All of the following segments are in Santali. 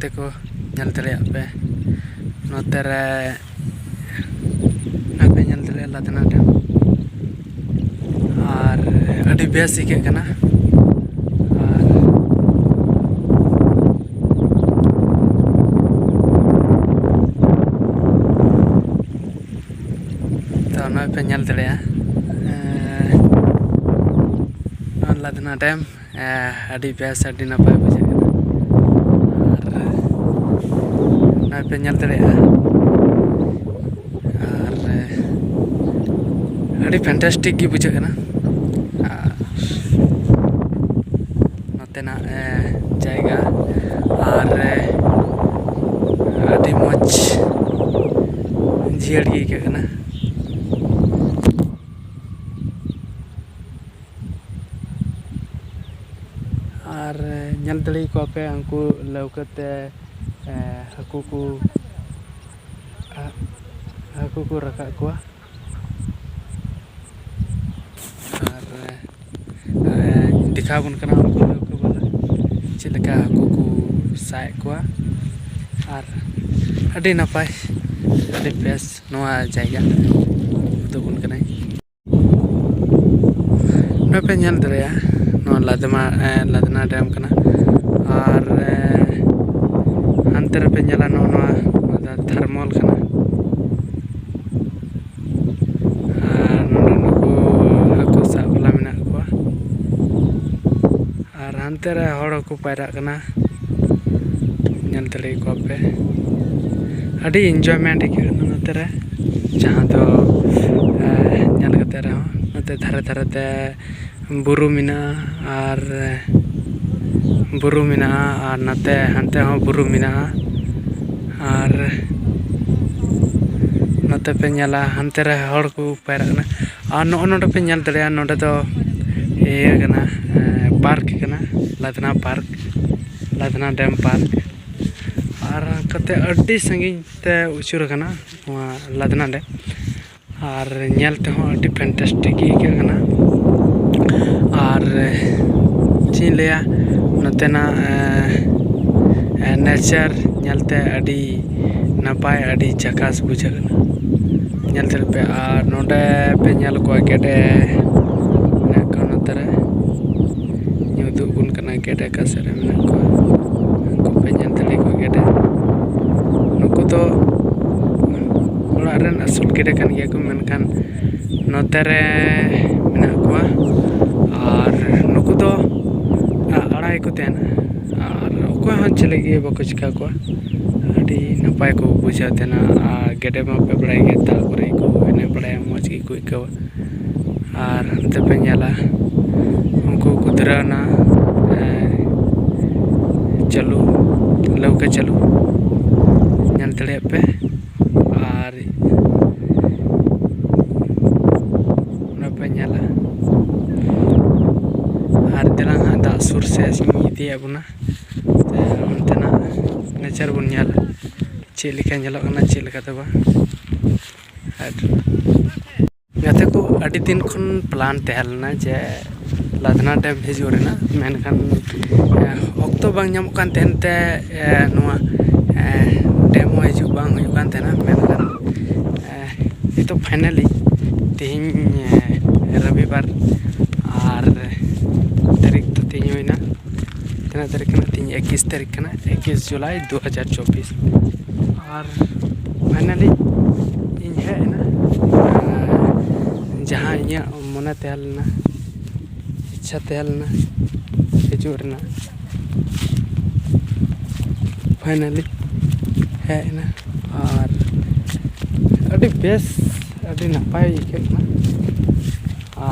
ᱜᱟᱛᱮ ᱠᱚ ᱧᱮᱞ ᱫᱟᱲᱮᱭᱟᱜ ᱯᱮ ᱱᱚᱛᱮ ᱨᱮ ᱯᱮ ᱧᱮᱞ ᱫᱟᱲᱮᱭᱟᱜᱼᱟ ᱞᱟᱫᱱᱟ ᱰᱮᱢ ᱟᱨ ᱟᱹᱰᱤ ᱵᱮᱥ ᱟᱹᱭᱠᱟᱹᱜ ᱠᱟᱱᱟ ᱟᱨ ᱛᱚ ᱱᱚᱜᱼᱚᱭ ᱯᱮ ᱧᱮᱞ ᱫᱟᱲᱮᱭᱟᱜᱼᱟ ᱞᱟᱫᱱᱟ ᱰᱮᱢ ᱟᱹᱰᱤ ᱵᱮᱥ ᱟᱹᱰᱤ ᱱᱟᱯᱟᱭ ᱵᱩᱡᱷᱟᱹᱜ ᱠᱟᱱᱟ ᱟᱨ ᱱᱚᱜᱼᱚᱭ ᱯᱮ ᱧᱮᱞ ᱫᱟᱲᱮᱭᱟᱜᱼᱟ ᱟᱨ ᱟᱹᱰᱤ ᱯᱷᱮᱱᱴᱟᱥᱴᱤᱠ ᱜᱮ ᱵᱩᱡᱷᱟᱹᱜ ᱠᱟᱱᱟ ᱟᱨ ᱱᱚᱛᱮᱱᱟᱜ ᱡᱟᱭᱜᱟ ᱟᱨ ᱟᱹᱰᱤ ᱢᱚᱡᱽ ᱡᱤᱭᱟᱹᱲ ᱜᱮ ᱟᱹᱭᱠᱟᱹᱜ ᱠᱟᱱᱟ ᱟᱨ ᱧᱮᱞ ᱫᱟᱲᱮ ᱠᱚᱣᱟᱯᱮ ᱩᱱᱠᱩ ᱞᱟᱹᱣᱠᱟᱹᱛᱮ ᱦᱟᱹᱠᱩ ᱠᱚ ᱨᱟᱠᱟᱵ ᱠᱚᱣᱟ ᱟᱨ ᱫᱮᱠᱷᱟᱣ ᱵᱚᱱ ᱠᱟᱱᱟ ᱩᱱᱠᱩ ᱞᱟᱹᱣᱠᱟᱹ ᱵᱟᱞᱟ ᱪᱮᱫ ᱞᱮᱠᱟ ᱦᱟᱹᱠᱩ ᱠᱚ ᱥᱟᱵ ᱠᱚᱣᱟ ᱟᱨ ᱟᱹᱰᱤ ᱱᱟᱯᱟᱭ ᱟᱹᱰᱤ ᱵᱮᱥ ᱱᱚᱣᱟ ᱡᱟᱭᱜᱟ ᱩᱫᱩᱜ ᱠᱟᱱᱟᱭ ᱱᱚᱣᱟ ᱯᱮ ᱧᱮᱞ ᱫᱟᱲᱮᱭᱟᱜᱼᱟ ᱱᱚᱣᱟ ᱞᱟᱫᱱᱟ ᱰᱮᱢ ᱠᱟᱱᱟ ᱟᱨ ᱦᱟᱱᱛᱮ ᱨᱮᱯᱮ ᱧᱮᱞᱟ ᱱᱚᱣᱟ ᱫᱚ ᱛᱷᱟᱨᱢᱚᱞ ᱠᱟᱱᱟ ᱟᱨ ᱱᱚᱰᱮ ᱱᱩᱠᱩ ᱦᱟᱹᱠᱩ ᱥᱟᱵ ᱵᱟᱞᱟ ᱢᱮᱱᱟᱜ ᱠᱚᱣᱟ ᱟᱨ ᱦᱟᱱᱛᱮ ᱨᱮ ᱦᱚᱲ ᱦᱚᱸᱠᱚ ᱯᱟᱭᱨᱟᱜ ᱠᱟᱱᱟ ᱧᱮᱞ ᱫᱟᱲᱮ ᱠᱚᱣᱟᱯᱮ ᱟᱹᱰᱤ ᱤᱱᱡᱚᱭᱢᱮᱱᱴ ᱟᱹᱭᱠᱟᱹᱜ ᱠᱟᱱᱟ ᱱᱚᱛᱮ ᱨᱮ ᱡᱟᱦᱟᱸ ᱫᱚ ᱧᱮᱞ ᱠᱟᱛᱮ ᱨᱮᱦᱚᱸ ᱱᱚᱛᱮ ᱫᱷᱟᱨᱮ ᱫᱷᱟᱨᱮᱛᱮ ᱵᱩᱨᱩ ᱢᱮᱱᱟᱜᱼᱟ ᱟᱨ ᱱᱚᱛᱮ ᱦᱟᱱᱛᱮ ᱦᱚᱸ ᱵᱩᱨᱩ ᱢᱮᱱᱟᱜᱼᱟ ᱟᱨ ᱱᱚᱛᱮ ᱯᱮ ᱧᱮᱞᱟ ᱦᱟᱱᱛᱮ ᱨᱮ ᱦᱚᱲ ᱠᱚ ᱯᱟᱭᱨᱟᱜ ᱠᱟᱱᱟ ᱟᱨ ᱱᱚᱜᱼᱚ ᱱᱚᱰᱮ ᱯᱮ ᱧᱮᱞ ᱫᱟᱲᱮᱭᱟᱜᱼᱟ ᱱᱚᱰᱮ ᱫᱚ ᱤᱭᱟᱹ ᱠᱟᱱᱟ ᱯᱟᱨᱠ ᱠᱟᱱᱟ ᱞᱟᱫᱱᱟ ᱰᱮᱢ ᱯᱟᱨᱠ ᱟᱨ ᱠᱟᱛᱮ ᱟᱹᱰᱤ ᱥᱟᱺᱜᱤᱧ ᱛᱮ ᱩᱪᱩᱨ ᱟᱠᱟᱱᱟ ᱱᱚᱣᱟ ᱞᱟᱫᱱᱟ ᱰᱮᱢ ᱟᱨ ᱧᱮᱞ ᱛᱮᱦᱚᱸ ᱟᱹᱰි ᱯᱷᱮᱱᱴᱟᱥᱴᱤᱠ ᱜᱮ ᱟᱹᱭᱠᱟᱹᱜ ᱠᱟᱱᱟ ᱟᱨ ᱪᱮᱫ ᱤᱧ ᱞᱟᱹᱭᱟ ᱱᱚᱛᱮᱱᱟᱜ ᱱᱮᱪᱟᱨ ᱧᱮᱞᱛᱮ ᱟᱹᱰᱤ ᱱᱟᱯᱟᱭ ᱟᱹᱰᱤ ᱡᱷᱟᱠᱟᱥ ᱵᱩᱡᱷᱟᱹᱜ ᱠᱟᱱᱟ ᱧᱮᱞ ᱫᱟᱲᱮ ᱯᱮ ᱟᱨ ᱱᱚᱰᱮ ᱯᱮ ᱧᱮᱞ ᱠᱚᱣᱟ ᱜᱮᱰᱮ ᱢᱮᱱᱟᱜ ᱠᱚᱣᱟ ᱱᱚᱛᱮ ᱨᱮ ᱩᱫᱩᱜ ᱵᱚᱱ ᱠᱟᱱᱟ ᱜᱮᱰᱮ ᱚᱠᱟ ᱥᱮᱫ ᱨᱮ ᱢᱮᱱᱟᱜ ᱠᱚᱣᱟ ᱩᱱᱠᱩ ᱯᱮ ᱧᱮᱞ ᱫᱟᱲᱮ ᱠᱚᱣᱟ ᱜᱮᱰᱮ ᱱᱩᱠᱩ ᱫᱚ ᱚᱲᱟᱜ ᱨᱮᱱ ᱟᱹᱥᱩᱞ ᱜᱮᱰᱮ ᱠᱟᱱ ᱜᱮᱭᱟ ᱠᱚ ᱢᱮᱱᱠᱷᱟन ᱱᱚᱛᱮ ᱨᱮ ᱢᱮᱱᱟᱜ ᱠᱚᱣᱟ ᱟᱨ ᱱᱩᱠᱩ ᱫᱚ ᱟᱲᱟᱜ ᱜᱮᱠᱚ ᱛᱟᱦᱮᱱᱟ ᱟᱨ ᱚᱠᱚᱭ ᱦᱚᱸ ᱪᱤᱞᱤ ᱜᱮ ᱵᱟᱠᱚ ᱪᱤᱠᱟ ᱠᱚᱣᱟ ᱟᱹᱰᱤ ᱱᱟᱯᱟᱭ ᱠᱚ ᱵᱩᱡᱷᱟᱹᱣ ᱛᱟᱦᱮᱱᱟ ᱟᱨ ᱜᱮᱰᱮ ᱢᱟᱯᱮ ᱵᱟᱲᱟᱭ ᱜᱮᱭᱟ ᱫᱟᱜ ᱠᱚᱨᱮ ᱠᱚ ᱮᱱᱮᱡ ᱵᱟᱲᱟᱭᱟ ᱢᱚᱡᱽ ᱜᱮᱠᱚ ᱟᱹᱭᱠᱟᱹᱣᱟ ᱟᱨ ᱚᱱᱛᱮ ᱯᱮ ᱧᱮᱞᱟ ᱩᱱᱠᱩ ᱠᱚ ᱫᱷᱩᱨᱟᱹᱣᱱᱟ ᱞᱟᱹᱣᱠᱟᱹ ᱪᱟᱹᱞᱩ ᱧᱮᱞ ᱫᱟᱲᱮᱭᱟᱜ ᱯᱮ ᱟᱨ ᱚᱱᱟ ᱯᱮ ᱧᱮᱞᱟ ᱟᱨ ᱫᱮᱞᱟ ᱦᱟᱸᱜ ᱫᱟᱜ ᱥᱩᱨ ᱥᱮᱫ ᱤᱧ ᱤᱫᱤᱭᱮᱫ ᱵᱚᱱᱟ ᱚᱱᱛᱮᱱᱟᱜ ᱱᱮᱪᱟᱨ ᱵᱚᱱ ᱧᱮᱞᱟ ᱪᱮᱫ ᱞᱮᱠᱟ ᱧᱮᱞᱚᱜ ᱠᱟᱱᱟ ᱪᱮᱫ ᱞᱮᱠᱟ ᱫᱚ ᱵᱟᱝ ᱟᱨ ᱜᱟᱛᱮ ᱠᱚ ᱟᱹᱰᱤ ᱫᱤᱱ ᱠᱷᱚᱱ ᱯᱞᱟᱱ ᱛᱟᱦᱮᱸ ᱞᱮᱱᱟ ᱡᱮ ᱞᱟᱫᱱᱟ ᱰᱮᱢ ᱦᱤᱡᱩᱜ ᱨᱮᱱᱟᱜ ᱢᱮᱱᱠᱷᱟᱱ ᱚᱠᱛᱚ ᱵᱟᱝ ᱧᱟᱢᱚᱜ ᱠᱟᱱ ᱛᱟᱦᱮᱱ ᱛᱮ ᱱᱚᱣᱟ ᱰᱮᱢ ᱦᱚᱸ ᱦᱤᱡᱩᱜ ᱵᱟᱝ ᱦᱩᱭᱩᱜ ᱠᱟᱱ ᱛᱟᱦᱮᱱᱟ ᱢᱮᱱᱠᱷᱟन ᱱᱤᱛᱚᱜ ᱯᱷᱟᱭᱱᱟᱞᱤ ᱛᱮᱦᱮᱧ ᱨᱚᱵᱤᱵᱟᱨ ᱟᱨ ᱛᱟᱹᱨᱤᱠᱷ ᱫᱚ ᱛᱮᱦᱮᱧ ᱦᱩᱭᱱᱟ ᱛᱤᱱᱟᱹᱜ ᱛᱟᱹᱨᱤᱠᱷ ᱠᱟᱱᱟ ᱛᱮᱦᱮᱧ 21 ᱛᱟᱹᱨᱤᱠᱷ ᱠᱟᱱᱟ 21 ᱡᱩᱞᱟᱭ 2024 ᱟᱨ ᱯᱷᱟᱭᱱᱟᱞᱤ ᱤᱧ ᱦᱮᱡ ᱮᱱᱟ ᱡᱟᱦᱟᱸ ᱤᱧᱟᱹᱜ ᱢᱚᱱᱮ ᱛᱟᱦᱮᱸ ᱞᱮᱱᱟ ᱤᱪᱪᱷᱟ ᱛᱟᱦᱮᱸ ᱞᱮᱱᱟ ᱦᱤᱡᱩᱜ ᱨᱮᱱᱟᱜ ᱯᱷᱟᱭᱱᱟᱞᱤ ᱦᱮᱡ ᱮᱱᱟ ᱟᱨ ᱟᱹᱰि ᱵᱮᱥ ᱟᱹᱰᱤ ᱱᱟᱯᱟᱭ ᱟᱹᱭᱠᱟᱹᱜ ᱠᱟᱱᱟ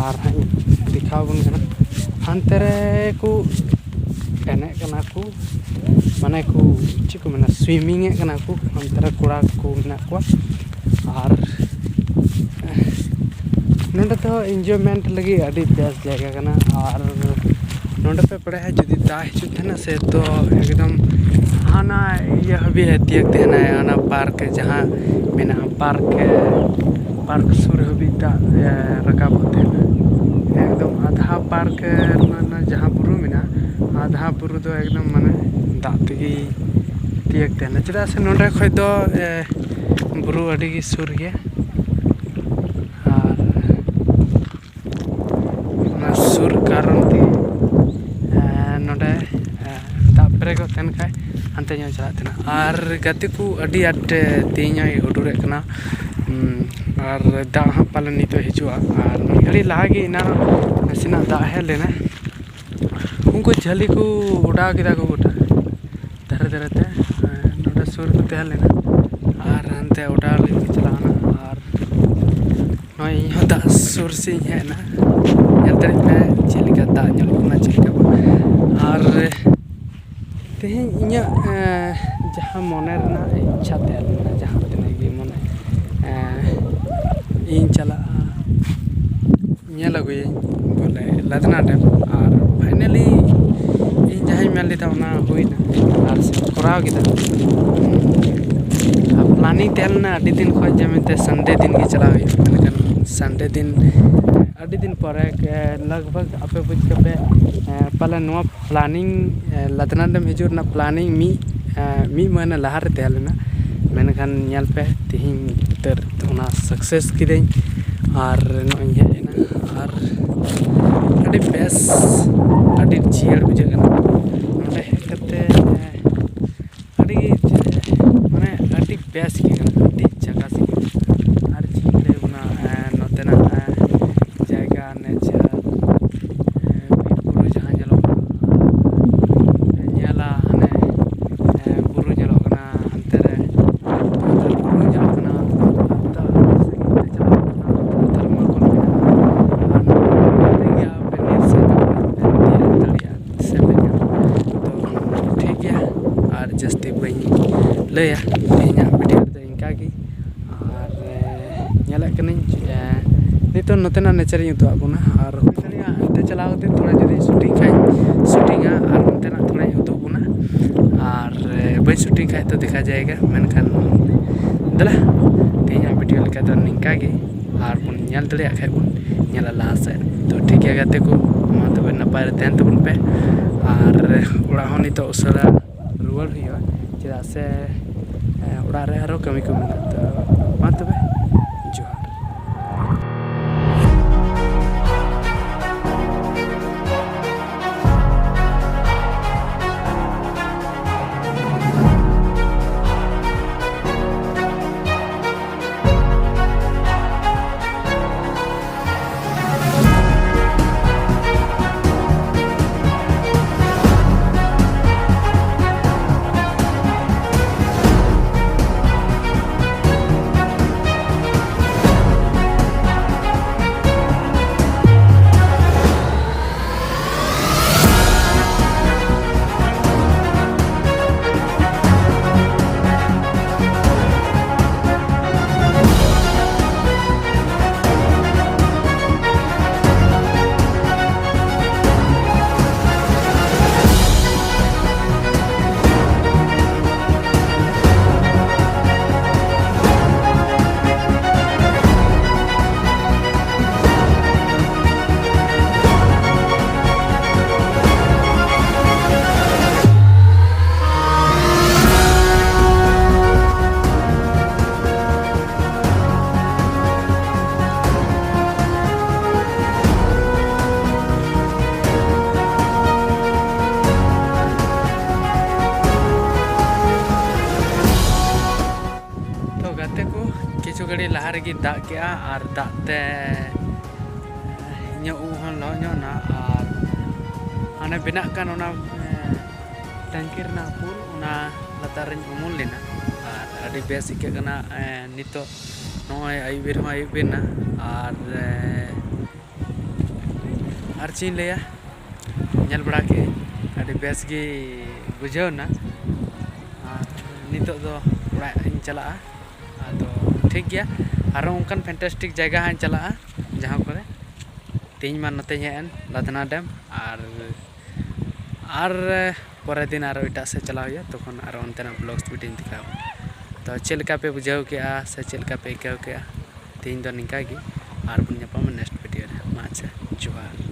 ᱟᱨ ᱦᱟᱸᱜ ᱤᱧ ᱫᱮᱠᱷᱟᱣ ᱟᱵᱚᱱ ᱠᱟᱱᱟ ᱦᱟᱱᱛᱮ ᱨᱮ ᱠᱚ ᱮᱱᱮᱡ ᱠᱟᱱᱟ ᱠᱚ ᱢᱟᱱᱮ ᱠᱚ ᱪᱮᱫ ᱠᱚ ᱢᱮᱱᱟ ᱥᱩᱭᱢᱤᱝ ᱮᱫ ᱠᱟᱱᱟ ᱠᱚ ᱦᱟᱱᱛᱮ ᱨᱮ ᱠᱚᱲᱟ ᱠᱚ ᱢᱮᱱᱟᱜ ᱠᱚᱣᱟ ᱟᱨ ᱱᱚᱰᱮ ᱫᱚ ᱤᱱᱡᱚᱭᱢᱮᱱᱴ ᱞᱟᱹᱜᱤᱫ ᱟᱹᱰᱤ ᱵᱮᱥ ᱡᱟᱭᱜᱟ ᱠᱟᱱᱟ ᱟᱨ ᱱᱚᱰᱮ ᱯᱮ ᱵᱟᱲᱟᱭᱟ ᱡᱩᱫᱤ ᱫᱟᱜ ᱦᱤᱡᱩᱜ ᱛᱟᱦᱮᱱᱟ ᱥᱮ ᱛᱚ ᱮᱠᱫᱚᱢ ᱦᱟᱱᱟ ᱤᱭᱟᱹ ᱦᱟᱹᱵᱤᱡ ᱛᱤᱭᱟᱹᱜ ᱛᱟᱦᱮᱱᱟᱭ ᱚᱱᱟ ᱯᱟᱨᱠ ᱡᱟᱦᱟᱸ ᱢᱮᱱᱟᱜᱼᱟ ᱯᱟᱨᱠ ᱥᱩᱨ ᱦᱟᱹᱵᱤᱡ ᱫᱟᱜ ᱨᱟᱠᱟᱵᱚᱜ ᱛᱟᱦᱮᱱᱟ ᱮᱠᱫᱚᱢ ᱟᱫᱷᱟ ᱯᱟᱨᱠ ᱨᱮᱱᱟᱜ ᱡᱟᱦᱟᱸ ᱵᱩᱨᱩ ᱢᱮᱱᱟᱜᱼᱟ ᱟᱫᱷᱟ ᱵᱩᱨᱩ ᱫᱚ ᱮᱠᱫᱚᱢ ᱢᱟᱱᱮ ᱫᱟᱜ ᱛᱮᱜᱮ तियक तेना चेदा से नोडे खय दो बुरु अडी गी सुर गया और सुर कारण ते नोडे दा पेरे को तेन खाय अंते ᱧᱚᱜ ᱪᱟᱞᱟᱜ ᱛᱮᱱᱟ ᱟᱨ ᱜᱟᱛᱮ ᱠᱚ ᱟᱹᱰᱤ ᱟᱸᱴ ᱛᱮᱦᱮᱧ ᱦᱩᱰᱩᱨᱮᱫ ᱠᱟᱱᱟ ᱟᱨ ᱫᱟᱜ ᱦᱟᱸᱜ ᱯᱟᱞᱮᱱ ᱱᱤᱛᱚᱜ ᱦᱤᱡᱩᱜᱼᱟ ᱟᱨ ᱢᱤᱫ ᱜᱷᱟᱹᱲᱤᱡ ᱞᱟᱦᱟ ᱜᱮ ᱮᱱᱟᱱ ᱱᱟᱥᱮᱱᱟᱜ ᱫᱟᱜ ᱦᱮᱡ ᱞᱮᱱᱟ उनको झली को उड़ा के गोटा धरे धरे ते नोडे सुर को तहन लेना और हनते उड़ा चलाना और नय इन दा सुर से हेना जल्दी पे चलिका दा ñolना चलिका और तेहें इኛ जहाँ मने रना इच्छा तहन लेना जहाँ तने गे मने इन चला लगुए बोले लदना डेम और फाइनली इन जहाँ मेन लेता हुईना और कराव किदा प्लानिंग तेलना अड़ी दिन खो जमेते संडे दिन की चला हुई संडे दिन अड़ी दिन पर लगभग आपे बुझ के पाले नो प्लानिंग लदना डेम हिजुरना प्लानिंग मी महीना लहारे तहलेना मेनखान ñal पे तिहिं उतर ओना सक्सेस किदें और नय हेना और अड़ी बेस अड़ी जियर बुझे नोडे हेकते अड़ी माने अड़ी बेस की अड़ी जगह से और जिले उना नोतेना जायगा नेचर बुरु जहां जलो नेला हने बुरु जलो कना अंते रे बुरु जलो कना ता से चलो धर्म को जस्ती बी लैया तेना वीडियो इनका और नित नोतेना नेचर उदुआबना और हंते चलाते थोड़ा जुदी शूटिंग खाई शूटिंगा और नोतेना थोड़ा उदुबना और बी शूटिंग खाई तो देखा जाएगा मेनखान दला तेना वीडियो लेका तो निंका और बन ñal दड़िया खाई बन ñala लहा से तो ठीक है गाते को मा तबे नपाय रे तहन तबन पे और ओड़ा हो नित उसरा रुआर हुआ चेदा से ओड़ा रे आरो कमी को मेना तो मा तबे जोहार किछु घड़ी लहा रेगी दाग के और दाते इन उहन लहना और हाँ बना टंकी पुल लतार उमुल लेना और अभी बेस इकना नित नए आयुबेर आयुबेना और चीन लिया नल बड़ा के अभी बेस गे बुझेना नित चला तो ठीक गया और उनकान फैंटास्टिक जगह हाँ चला जहाँ को तीन मा नते हेन लदना डैम और परे दिन और एट से चला हुआ तखन और अंतना ब्लॉग्स वीडियो दिखा तो चलका पे बुझाव के से चलका पे आइकाव के तीन दो निका और बन नेक्स्ट वीडियो में। अच्छा जोहार।